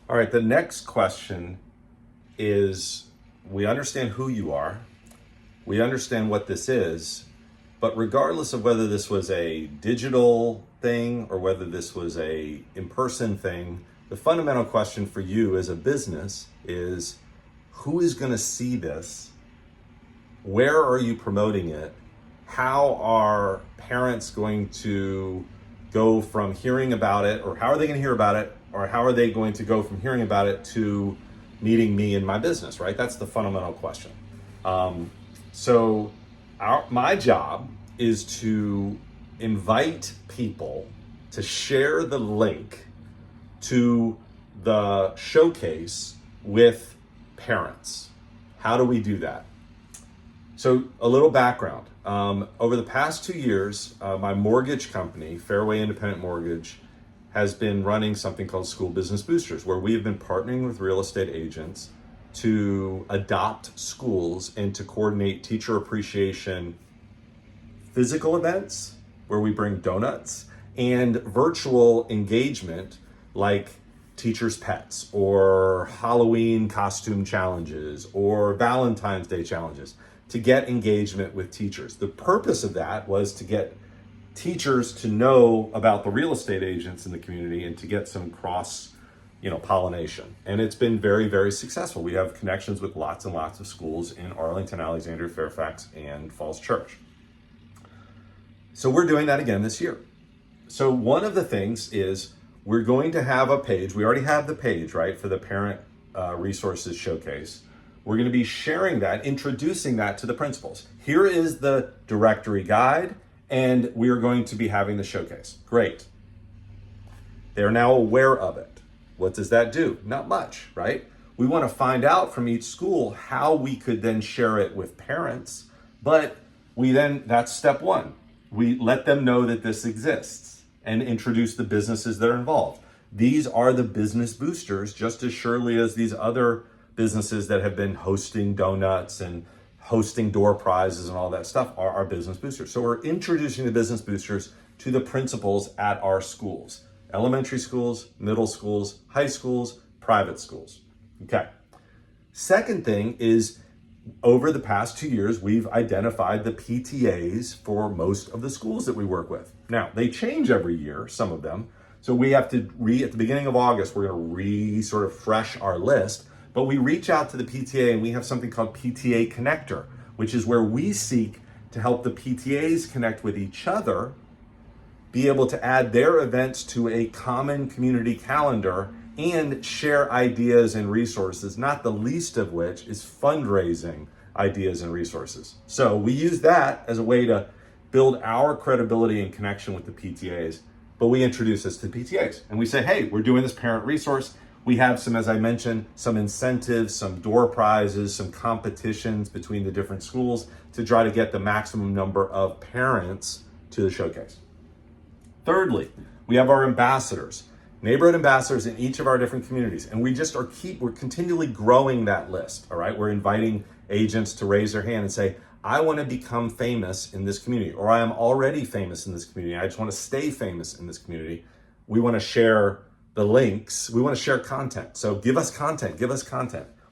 All right, the next question is, we understand who you are, we understand what this is, but regardless of whether this was a digital thing or whether this was a in-person thing, the fundamental question for you as a business is, who is going to see this? Where are you promoting it? How are parents going to go from hearing about it, or how are they going to hear about it, or how are they going to go from hearing about it to meeting me in my business, right? That's the fundamental question. My job is to invite people to share the link to the showcase with parents. How do we do that? So a little background. Over the past 2 years, my mortgage company, Fairway Independent Mortgage, has been running something called School Business Boosters, where we have been partnering with real estate agents to adopt schools and to coordinate teacher appreciation physical events where we bring donuts and virtual engagement like teachers' pets or Halloween costume challenges or Valentine's Day challenges to get engagement with teachers. The purpose of that was to get teachers to know about the real estate agents in the community and to get some cross pollination. And it's been very, very successful. We have connections with lots and lots of schools in Arlington, Alexandria, Fairfax, and Falls Church. So we're doing that again this year. So one of the things is we're going to have a page. We already have the page, right, for the Parent Resources Showcase. We're going to be sharing that, introducing that to the principals. Here is the directory guide, and we are going to be having the showcase. Great. They're now aware of it. What does that do? Not much, right? We want to find out from each school how we could then share it with parents, but that's step one. We let them know that this exists and introduce the businesses that are involved. These are the business boosters, just as surely as these other businesses that have been hosting donuts and hosting door prizes and all that stuff are our business boosters. So we're introducing the business boosters to the principals at our schools, elementary schools, middle schools, high schools, private schools. Okay. Second thing is, over the past 2 years, we've identified the PTAs for most of the schools that we work with. Now, they change every year, some of them. So we have to at the beginning of August, we're going to sort of fresh our list. But we reach out to the PTA and we have something called PTA Connector, which is where we seek to help the PTAs connect with each other, be able to add their events to a common community calendar, and share ideas and resources, not the least of which is fundraising ideas and resources. So we use that as a way to build our credibility and connection with the PTAs, but we introduce this to the PTAs and we say, hey, we're doing this parent resource. We have some, as I mentioned, some incentives, some door prizes, some competitions between the different schools to try to get the maximum number of parents to the showcase. Thirdly, we have our ambassadors, neighborhood ambassadors in each of our different communities. And we're continually growing that list, all right? We're inviting agents to raise their hand and say, I want to become famous in this community, or I am already famous in this community. I just want to stay famous in this community. We want to share the links. We want to share content. So give us content.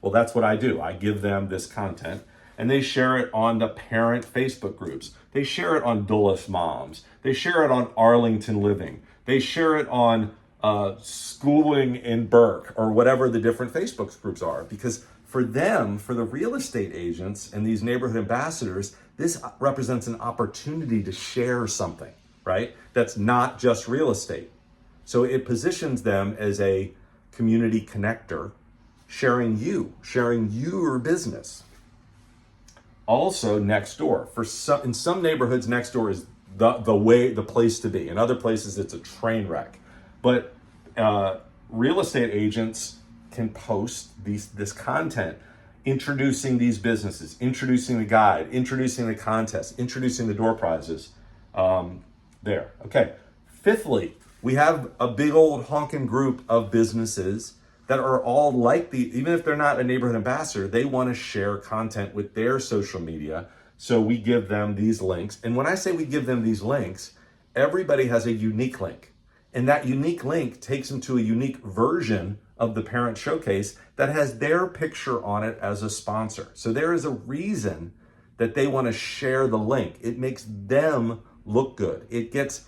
Well, that's what I do. I give them this content and they share it on the parent Facebook groups. They share it on Dulles Moms. They share it on Arlington Living. They share it on Schooling in Burke, or whatever the different Facebook groups are. Because for them, for the real estate agents and these neighborhood ambassadors, this represents an opportunity to share something, right? That's not just real estate. So it positions them as a community connector, sharing your business. Also, Nextdoor. In some neighborhoods, Nextdoor is the place to be. In other places, it's a train wreck. But real estate agents can post this content, introducing these businesses, introducing the guide, introducing the contest, introducing the door prizes there. Okay. Fifthly, we have a big old honking group of businesses that are all even if they're not a neighborhood ambassador, they want to share content with their social media. So we give them these links. And when I say we give them these links, everybody has a unique link. And that unique link takes them to a unique version of the parent showcase that has their picture on it as a sponsor. So there is a reason that they want to share the link. It makes them look good. It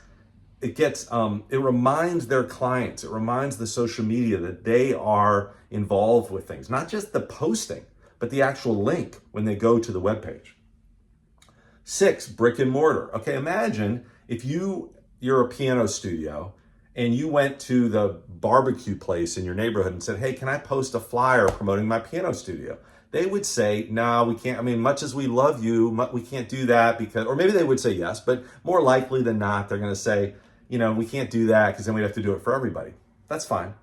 reminds their clients, it reminds the social media that they are involved with things, not just the posting, but the actual link when they go to the webpage. 6, brick and mortar. Okay, imagine if you're a piano studio and you went to the barbecue place in your neighborhood and said, hey, can I post a flyer promoting my piano studio? They would say, no, we can't. I mean, much as we love you, we can't do that because, or maybe they would say yes, but more likely than not, they're going to say, we can't do that because then we'd have to do it for everybody. That's fine.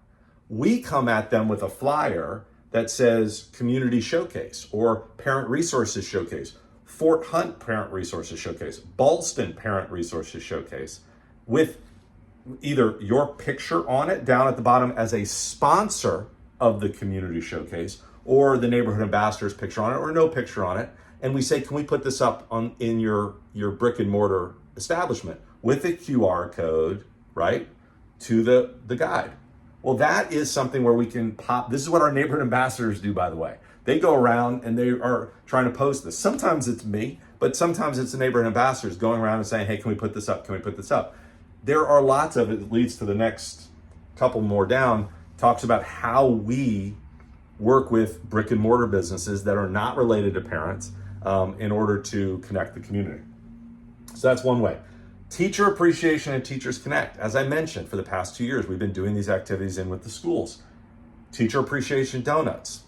We come at them with a flyer that says Community Showcase or Parent Resources Showcase, Fort Hunt Parent Resources Showcase, Ballston Parent Resources Showcase, with either your picture on it down at the bottom as a sponsor of the Community Showcase, or the neighborhood ambassador's picture on it, or no picture on it. And we say, can we put this up in your brick and mortar establishment with a QR code, right, to the guide? Well, that is something where we can pop. This is what our neighborhood ambassadors do, by the way. They go around and they are trying to post this. Sometimes it's me, but sometimes it's the neighborhood ambassadors going around and saying, hey, can we put this up? Can we put this up? There are lots of it that leads to the next couple more down, talks about how we work with brick and mortar businesses that are not related to parents in order to connect the community. So that's one way. Teacher appreciation and Teachers Connect. As I mentioned, for the past 2 years, we've been doing these activities in with the schools. Teacher appreciation donuts.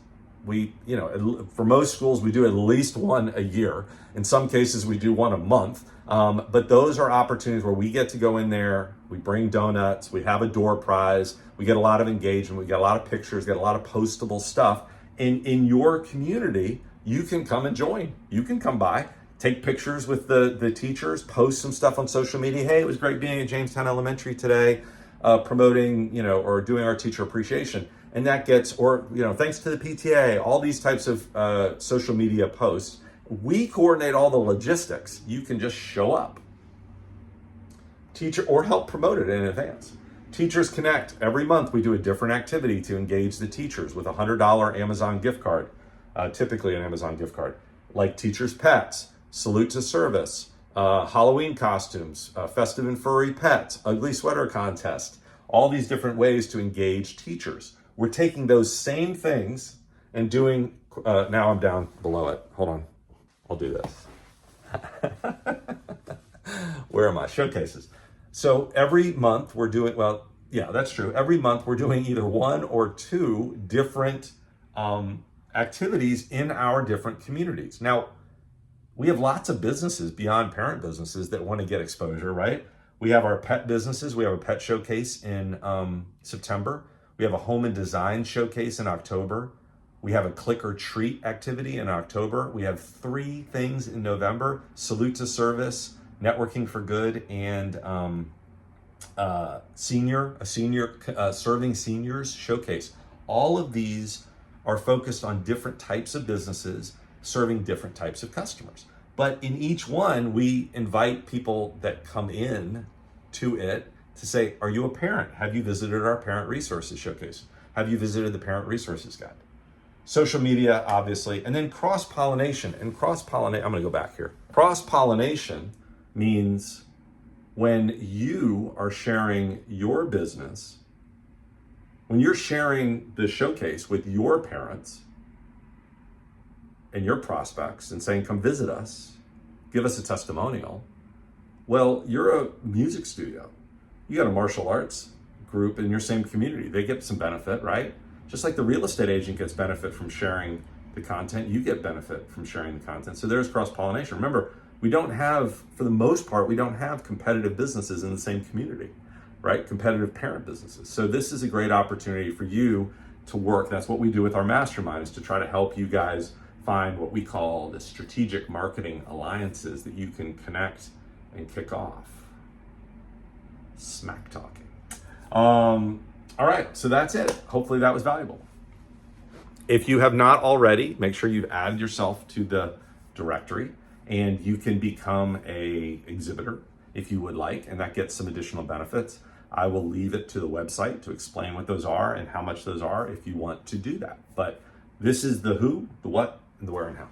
For most schools, we do at least one a year. In some cases, we do one a month. But those are opportunities where we get to go in there, we bring donuts, we have a door prize, we get a lot of engagement, we get a lot of pictures, get a lot of postable stuff. In your community, you can come and join. You can come by, take pictures with the teachers, post some stuff on social media. Hey, it was great being at Jamestown Elementary today, promoting, or doing our teacher appreciation. And that gets, thanks to the PTA, all these types of social media posts. We coordinate all the logistics. You can just show up. Teacher, or help promote it in advance. Teachers Connect. Every month we do a different activity to engage the teachers with a $100 Amazon gift card, typically an Amazon gift card, like Teachers Pets, Salute to Service, Halloween costumes, Festive and Furry Pets, Ugly Sweater Contest, all these different ways to engage teachers. We're taking those same things and doing, now I'm down below it. Hold on. I'll do this. Where are my showcases? So every month we're doing, that's true. Every month we're doing either one or two different activities in our different communities. Now, we have lots of businesses beyond parent businesses that want to get exposure, right? We have our pet businesses. We have a pet showcase in September. We have a home and design showcase in October. We have a click or treat activity in October. We have 3 things in November: Salute to Service, Networking for Good, and serving seniors showcase. All of these are focused on different types of businesses serving different types of customers. But in each one, we invite people that come in to it to say, are you a parent? Have you visited our Parent Resources Showcase? Have you visited the Parent Resources Guide? Social media, obviously, and then cross-pollination. And I'm gonna go back here. Cross-pollination means when you are sharing your business, when you're sharing the showcase with your parents and your prospects and saying, come visit us, give us a testimonial. Well, you're a music studio. You got a martial arts group in your same community. They get some benefit, right? Just like the real estate agent gets benefit from sharing the content, you get benefit from sharing the content. So there's cross-pollination. Remember, for the most part, we don't have competitive businesses in the same community, right? Competitive parent businesses. So this is a great opportunity for you to work. That's what we do with our mastermind, is to try to help you guys find what we call the strategic marketing alliances that you can connect and kick off. Smack talking. All right, so that's it. Hopefully that was valuable. If you have not already, make sure you've added yourself to the directory, and you can become a exhibitor if you would like, and that gets some additional benefits. I will leave it to the website to explain what those are and how much those are if you want to do that. But this is the who, the what, and the where and how.